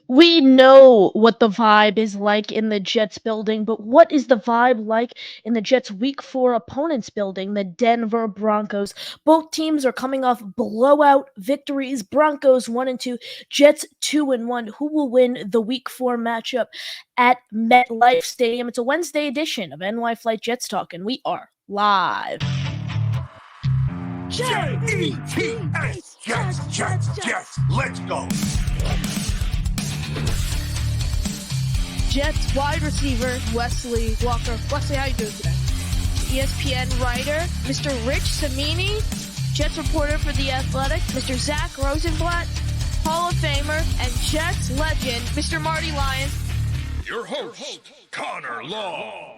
We know what the vibe is like in the Jets building, but what is the vibe like in the Jets' Week 4 opponents building, the Denver Broncos? Both teams are coming off blowout victories. Broncos 1 and 2, Jets 2 and 1. Who will win the Week 4 matchup at MetLife Stadium? It's a Wednesday edition of NY Flight Jets Talk, and we are live. Jets, Jets, let's go. Jets wide receiver Wesley Walker. Wesley, how you doing today? ESPN writer Mr. Rich Samini, Jets reporter for The Athletic, Mr. Zach Rosenblatt, Hall of Famer and Jets legend Mr. Marty Lyons. Your host, Connor Law.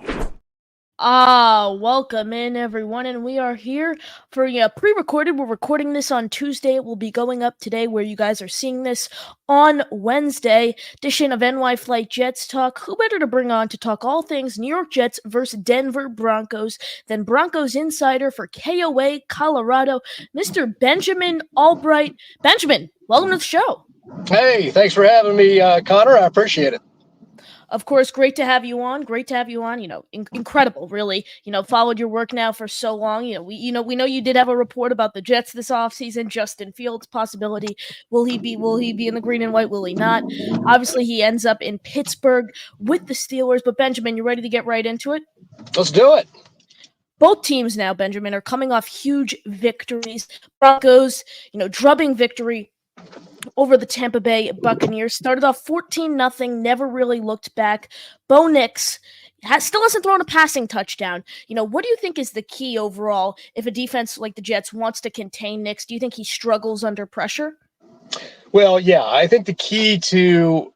Welcome in everyone, and we are here for pre-recorded. We're recording this on Tuesday. It will be going up today where you guys are seeing this on Wednesday edition of NY Flight Jets Talk. Who better to bring on to talk all things New York Jets versus Denver Broncos than Broncos insider for KOA Colorado, Mr. Benjamin Allbright. Benjamin, welcome to the show. Hey, thanks for having me, Connor. I appreciate it. Of course, great to have you on. Incredible, really. Followed your work now for so long. We know you did have a report about the Jets this offseason. Justin Fields possibility. Will he be in the green and white? Will he not? Obviously, he ends up in Pittsburgh with the Steelers. But Benjamin, you ready to get right into it? Let's do it. Both teams now, Benjamin, are coming off huge victories. Broncos, drubbing victory over the Tampa Bay Buccaneers. Started off 14-0, never really looked back. Bo Nix still hasn't thrown a passing touchdown. What do you think is the key overall if a defense like the Jets wants to contain Nix? Do you think he struggles under pressure? Well, yeah, I think the key to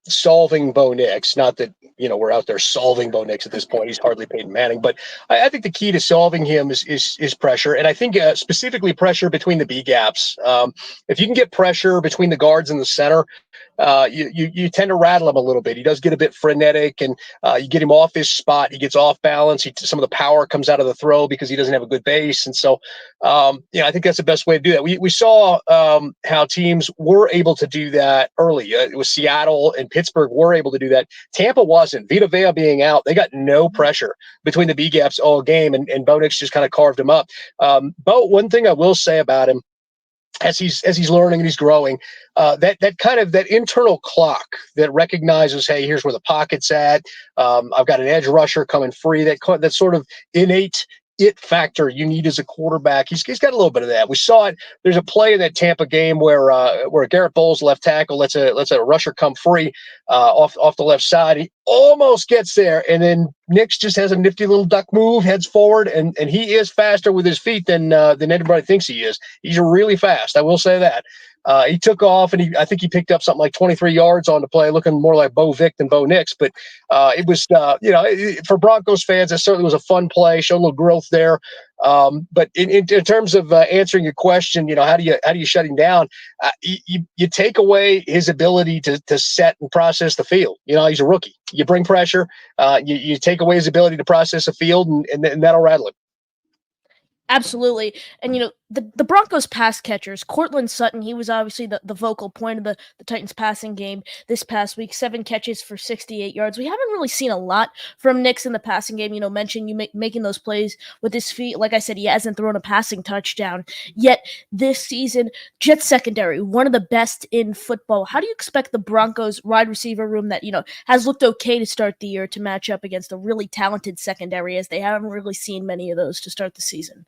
solving Bo Nix, not that, we're out there solving Bo Nix at this point. He's hardly Peyton Manning. But I think the key to solving him is pressure. And I think specifically pressure between the B gaps. If you can get pressure between the guards and the center, you tend to rattle him a little bit. He does get a bit frenetic, and you get him off his spot. He gets off balance. Some of the power comes out of the throw because he doesn't have a good base. And so, I think that's the best way to do that. We saw how teams were able to do that early. It was Seattle and Pittsburgh were able to do that. Tampa wasn't. Vita Vea being out, they got no pressure between the B gaps all game, and Bo Nix just kind of carved him up. Bo, one thing I will say about him, as he's learning and he's growing, that internal clock that recognizes, hey, here's where the pocket's at. I've got an edge rusher coming free. That sort of innate it factor you need as a quarterback. He's got a little bit of that. We saw it. There's a play in that Tampa game where Garrett Bowles, left tackle, lets a rusher come free off the left side. He almost gets there, and then Nix just has a nifty little duck move, heads forward, and he is faster with his feet than anybody thinks he is. He's really fast. I will say that. He took off, and I think he picked up something like 23 yards on the play, looking more like Bo Vic than Bo Nix. But it was, for Broncos fans, it certainly was a fun play, showed a little growth there. But in terms of answering your question, how do you shut him down? You take away his ability to set and process the field. He's a rookie. You bring pressure. You take away his ability to process the field, and that'll rattle him. Absolutely. And, the Broncos pass catchers, Cortland Sutton, he was obviously the vocal point of the Titans passing game this past week, 7 catches for 68 yards. We haven't really seen a lot from Nix in the passing game. Mentioned making those plays with his feet. Like I said, he hasn't thrown a passing touchdown yet this season. Jets secondary, one of the best in football. How do you expect the Broncos wide receiver room that, has looked okay to start the year to match up against a really talented secondary, as they haven't really seen many of those to start the season?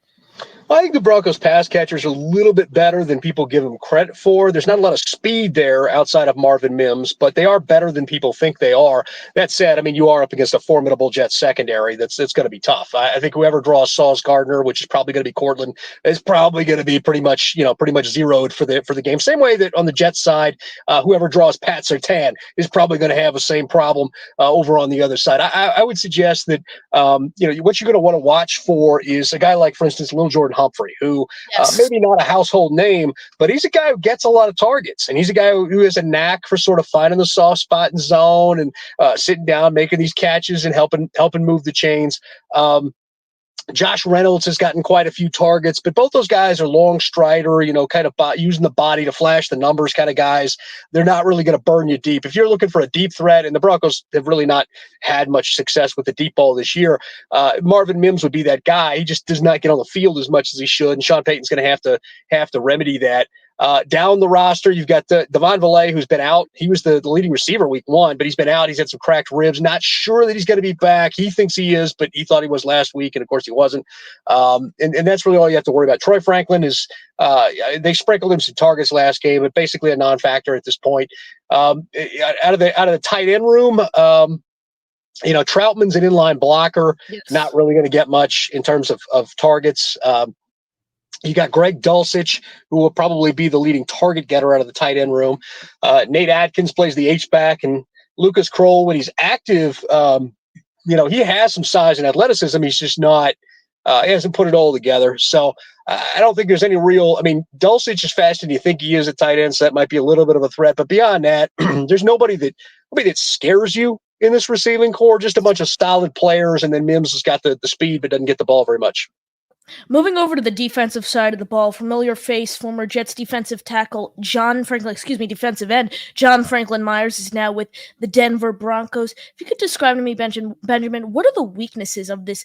I think the Broncos pass catchers are a little bit better than people give them credit for. There's not a lot of speed there outside of Marvin Mims, but they are better than people think they are. That said, you are up against a formidable Jets secondary. That's going to be tough. I think whoever draws Sauce Gardner, which is probably going to be Cortland, is probably going to be pretty much zeroed for the game. Same way that on the Jets side, whoever draws Pat Surtain is probably going to have the same problem over on the other side. I would suggest that what you're going to want to watch for is a guy like, for instance, Lil Jordan Humphrey, who maybe not a household name, but he's a guy who gets a lot of targets, and he's a guy who has a knack for sort of finding the soft spot in zone and sitting down, making these catches and helping move the chains. Josh Reynolds has gotten quite a few targets, but both those guys are long strider, kind of using the body to flash the numbers kind of guys. They're not really going to burn you deep. If you're looking for a deep threat, and the Broncos have really not had much success with the deep ball this year, Marvin Mims would be that guy. He just does not get on the field as much as he should, and Sean Payton's going to have to remedy that. Down the roster, you've got Devon Villay, who's been out. He was the leading receiver week 1, but he's been out. He's had some cracked ribs. Not sure that he's going to be back. He thinks he is, but he thought he was last week, and of course he wasn't. And that's really all you have to worry about. Troy Franklin is they sprinkled him some targets last game, but basically a non-factor at this point. Out of the tight end room, Troutman's an inline blocker, Yes. not really going to get much in terms of targets. You got Greg Dulcich, who will probably be the leading target getter out of the tight end room. Nate Atkins plays the H-back, and Lucas Kroll, when he's active, he has some size and athleticism. He's just not he hasn't put it all together. So I don't think there's any real – Dulcich is faster than you think he is at tight end, so that might be a little bit of a threat. But beyond that, there's nobody that scares you in this receiving core, just a bunch of solid players, and then Mims has got the speed but doesn't get the ball very much. Moving over to the defensive side of the ball, familiar face, former Jets defensive end John Franklin Myers is now with the Denver Broncos. If you could describe to me, Benjamin, what are the weaknesses of this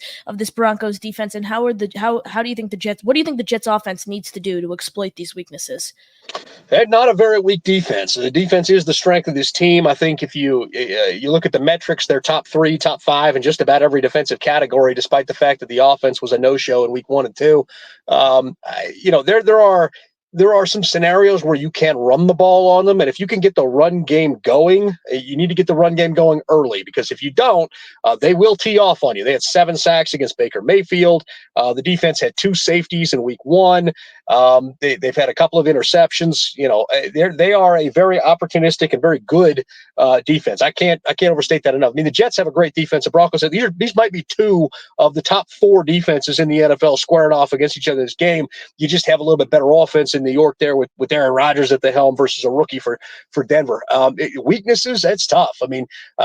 Broncos defense, and how do you think the Jets offense needs to do to exploit these weaknesses? They're not a very weak defense. The defense is the strength of this team. I think if you look at the metrics, they're top 3, top 5 in just about every defensive category, despite the fact that the offense was a no-show in week 1 and 2. There are some scenarios where you can't run the ball on them, and if you can get the run game going, you need to get the run game going early, because if you don't, they will tee off on you. They had 7 sacks against Baker Mayfield. The defense had 2 safeties in week 1. They've had a couple of interceptions. They are a very opportunistic and very good defense. I can't overstate that enough. The Jets have a great defense. The Broncos, these might be 2 of the top 4 defenses in the NFL squaring off against each other this game. You just have a little bit better offense in New York there with Aaron Rodgers at the helm versus a rookie for Denver. Weaknesses, that's tough.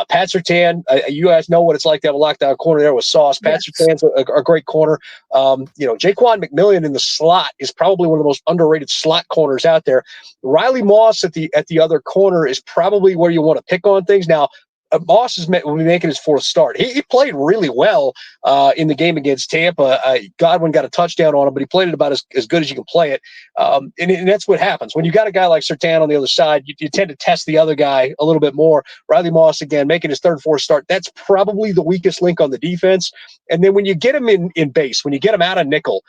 Pat Surtain, you guys know what it's like to have a lockdown corner there with Sauce. Pat Surtain's a great corner. Jaquan McMillian in the slot is probably one of the most underrated slot corners out there. Riley Moss at the other corner is probably where you want to pick on things. Now, Moss will be making his 4th start. He played really well in the game against Tampa. Godwin got a touchdown on him, but he played it about as good as you can play it. And that's what happens. When you got a guy like Surtain on the other side, you tend to test the other guy a little bit more. Riley Moss, again, making his 3rd, 4th start, that's probably the weakest link on the defense. And then when you get him in base, when you get him out of nickel,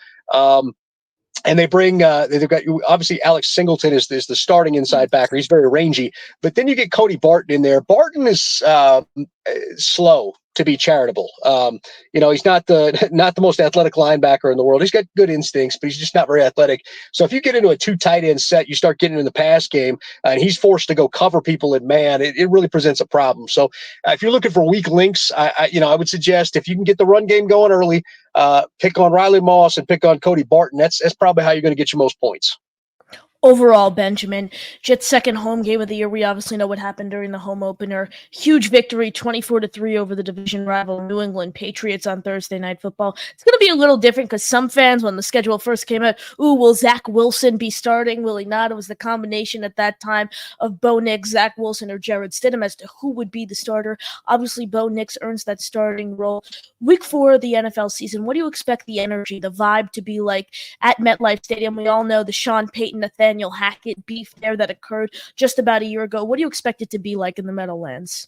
and they bring, they've got, obviously, Alex Singleton is the starting inside backer. He's very rangy. But then you get Cody Barton in there. Barton is slow to be charitable. He's not the most athletic linebacker in the world. He's got good instincts, but he's just not very athletic. So if you get into a 2 tight end set, you start getting in the pass game, and he's forced to go cover people in man. It really presents a problem. So if you're looking for weak links, I would suggest if you can get the run game going early, pick on Riley Moss and pick on Cody Barton. That's probably how you're going to get your most points. Overall, Benjamin, Jets' second home game of the year. We obviously know what happened during the home opener. Huge victory, 24-3 over the division rival New England Patriots on Thursday Night Football. It's going to be a little different because some fans, when the schedule first came out, will Zach Wilson be starting? Will he not? It was the combination at that time of Bo Nix, Zach Wilson, or Jared Stidham as to who would be the starter. Obviously, Bo Nix earns that starting role. Week 4 of the NFL season, what do you expect the energy, the vibe to be like at MetLife Stadium? We all know the Sean Payton, Nathaniel Hackett beef there that occurred just about a year ago. What do you expect it to be like in the Meadowlands?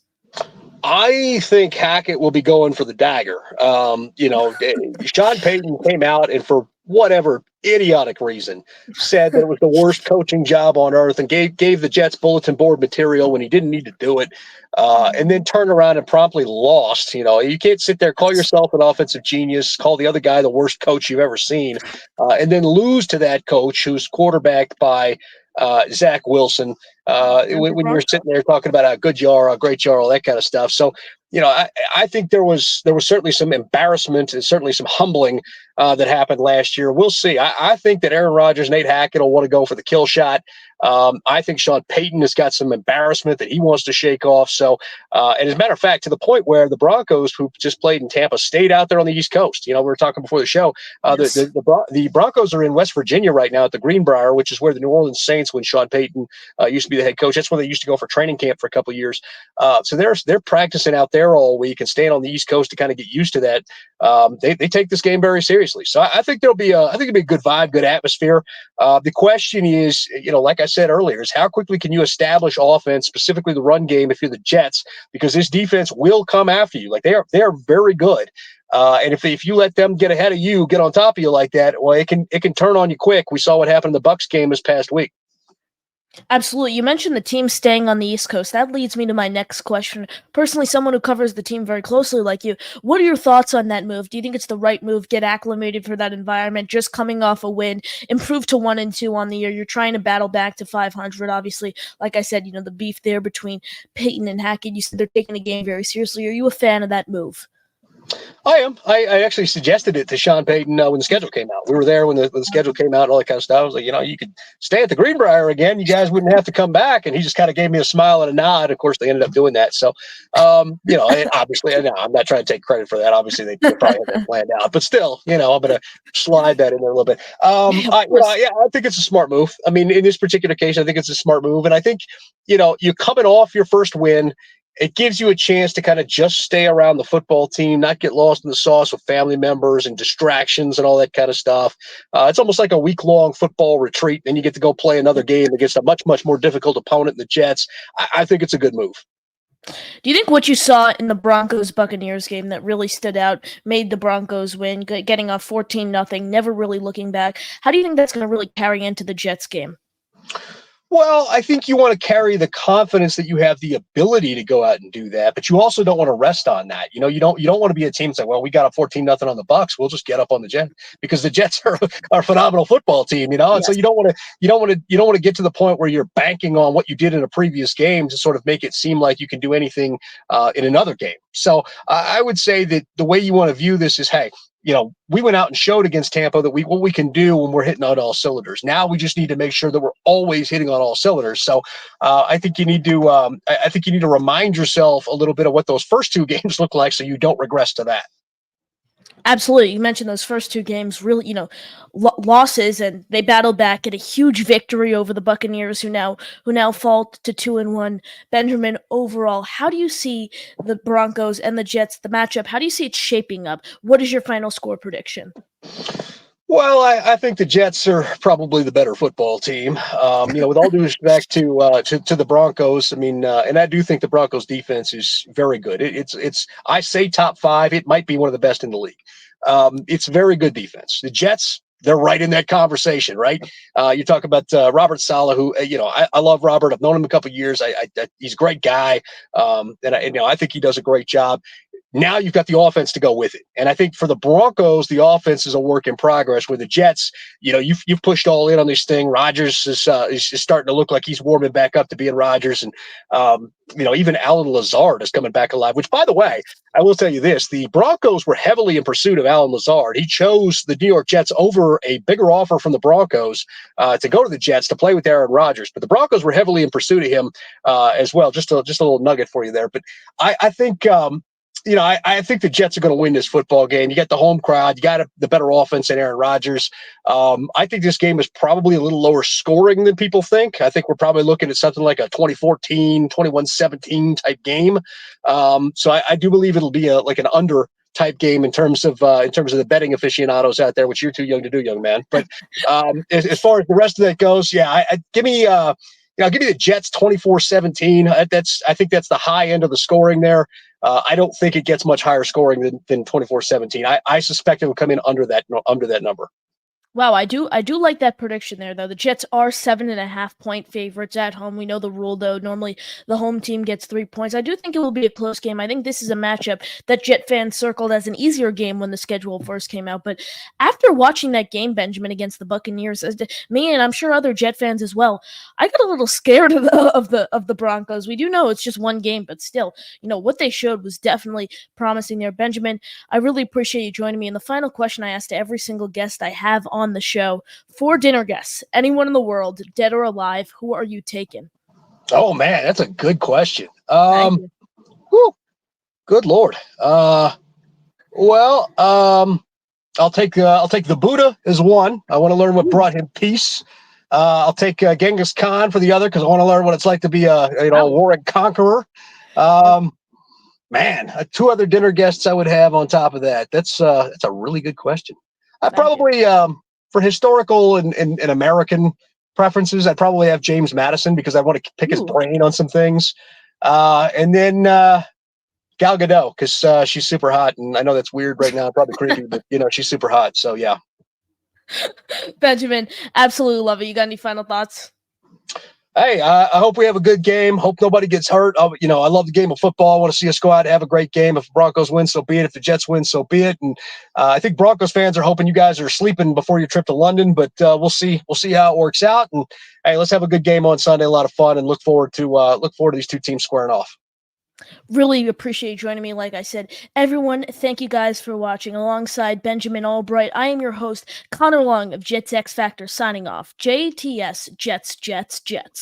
I think Hackett will be going for the dagger. Sean Payton came out and, for whatever idiotic reason, said that it was the worst coaching job on earth and gave the Jets bulletin board material when he didn't need to do it, and then turned around and promptly lost. You can't sit there, call yourself an offensive genius, call the other guy the worst coach you've ever seen, and then lose to that coach who's quarterbacked by Zach Wilson, when you're sitting there talking about how good you are, how great you are, all that kind of stuff. So, I think there was certainly some embarrassment and certainly some humbling that happened last year. We'll see. I think that Aaron Rodgers, Nate Hackett will want to go for the kill shot. I think Sean Payton has got some embarrassment that he wants to shake off. So, and as a matter of fact, to the point where the Broncos, who just played in Tampa, stayed out there on the East Coast. We were talking before the show. Yes. The Broncos are in West Virginia right now at the Greenbrier, which is where the New Orleans Saints, when Sean Payton used to be the head coach, that's where they used to go for training camp for a couple of years. So they're practicing out there all week and staying on the East Coast to kind of get used to that. They take this game very seriously. So I think it'll be a good vibe, good atmosphere. The question is, like I said earlier, is how quickly can you establish offense, specifically the run game, if you're the Jets, because this defense will come after you. Like they are very good. And if you let them get ahead of you, get on top of you like that, well, it can turn on you quick. We saw what happened in the Bucs game this past week. Absolutely. You mentioned the team staying on the East Coast. That leads me to my next question. Personally, someone who covers the team very closely like you, what are your thoughts on that move? Do you think it's the right move? Get acclimated for that environment, just coming off a win, improve to 1-2 on the year. You're trying to battle back to 500. Obviously, like I said, the beef there between Peyton and Hackett. You said they're taking the game very seriously. Are you a fan of that move? I am. I actually suggested it to Sean Payton when the schedule came out. We were there when the schedule came out and all that kind of stuff. I was like, you could stay at the Greenbrier again. You guys wouldn't have to come back. And he just kind of gave me a smile and a nod. Of course, they ended up doing that. So, obviously, I'm not trying to take credit for that. Obviously, they probably had that planned out. But still, I'm going to slide that in there a little bit. I think it's a smart move. I mean, in this particular case, I think it's a smart move. And I think, you're coming off your first win. It gives you a chance to kind of just stay around the football team, not get lost in the sauce with family members and distractions and all that kind of stuff. It's almost like a week-long football retreat. Then you get to go play another game against a much, much more difficult opponent in the Jets. I think it's a good move. Do you think what you saw in the Broncos-Buccaneers game that really stood out, made the Broncos win, getting off 14-0, never really looking back? How do you think that's going to really carry into the Jets game? Well, I think you want to carry the confidence that you have the ability to go out and do that, but you also don't want to rest on that. You don't want to be a team that's like, well, we got a 14-0 on the Bucs. We'll just get up on the Jets, because the Jets are a phenomenal football team, And Yes. so you don't want to get to the point where you're banking on what you did in a previous game to sort of make it seem like you can do anything in another game. So I would say that the way you want to view this is, hey, we went out and showed against Tampa that what we can do when we're hitting on all cylinders. Now we just need to make sure that we're always hitting on all cylinders. So I think you need to remind yourself a little bit of what those first two games look like, so you don't regress to that. Absolutely. You mentioned those first two games, really, losses, and they battled back at a huge victory over the Buccaneers, who now fall to 2-1. Benjamin, overall, how do you see the Broncos and the Jets, the matchup? How do you see it shaping up? What is your final score prediction? Well, I think the Jets are probably the better football team. With all due respect to the Broncos, I mean, and I do think the Broncos defense is very good. It's I say top 5. It might be one of the best in the league. It's very good defense. The Jets, they're right in that conversation, right? You talk about Robert Saleh, who I love Robert. I've known him a couple of years. He's a great guy, and I think he does a great job. Now you've got the offense to go with it. And I think for the Broncos, the offense is a work in progress, where the Jets, you've pushed all in on this thing. Rodgers is starting to look like he's warming back up to being Rodgers. And, even Alan Lazard is coming back alive, which, by the way, I will tell you this. The Broncos were heavily in pursuit of Alan Lazard. He chose the New York Jets over a bigger offer from the Broncos to go to the Jets to play with Aaron Rodgers. But the Broncos were heavily in pursuit of him as well. Just a little nugget for you there. But I think I think the Jets are going to win this football game. You got the home crowd. You got the better offense than Aaron Rodgers. I think this game is probably a little lower scoring than people think. I think we're probably looking at something like a 2014, 21-17 type game. So I do believe it'll be like an under type game in terms of the betting aficionados out there, which you're too young to do, young man. But as far as the rest of that goes, give me the Jets 24-17. I think that's the high end of the scoring there. I don't think it gets much higher scoring than 24-17. I suspect it will come in under that number. Wow, I do like that prediction there, though. The Jets are 7.5-point favorites at home. We know the rule, though. Normally, the home team gets 3 points. I do think it will be a close game. I think this is a matchup that Jet fans circled as an easier game when the schedule first came out. But after watching that game, Benjamin, against the Buccaneers, me and I'm sure other Jet fans as well, I got a little scared of the Broncos. We do know it's just one game, but still, what they showed was definitely promising there. Benjamin, I really appreciate you joining me. And the final question I ask to every single guest I have on the show. 4 dinner guests, anyone in the world, dead or alive, who are you taking? Oh man, that's a good question. Thank you. Whew, good Lord. Well, I'll take the Buddha as one. I want to learn what brought him peace. I'll take Genghis Khan for the other because I want to learn what it's like to be a warring conqueror. Man, 2 other dinner guests I would have on top of that. That's a really good question. I Thank you. probably for historical and American preferences, I'd probably have James Madison because I want to pick his Ooh. brain on some things. And then Gal Gadot because she's super hot, and I know that's weird right now, probably creepy, but she's super hot. So yeah. Benjamin, absolutely love it. You got any final thoughts? Hey, I hope we have a good game. Hope nobody gets hurt. I love the game of football. I want to see us go out and have a great game. If the Broncos win, so be it. If the Jets win, so be it. And I think Broncos fans are hoping you guys are sleeping before your trip to London, but we'll see. We'll see how it works out. And hey, let's have a good game on Sunday. A lot of fun, and look forward to these 2 teams squaring off. Really appreciate you joining me. Like I said, everyone, thank you guys for watching. Alongside Benjamin Allbright, I am your host, Connor Long of Jets X Factor, signing off. JTS, Jets, Jets, Jets.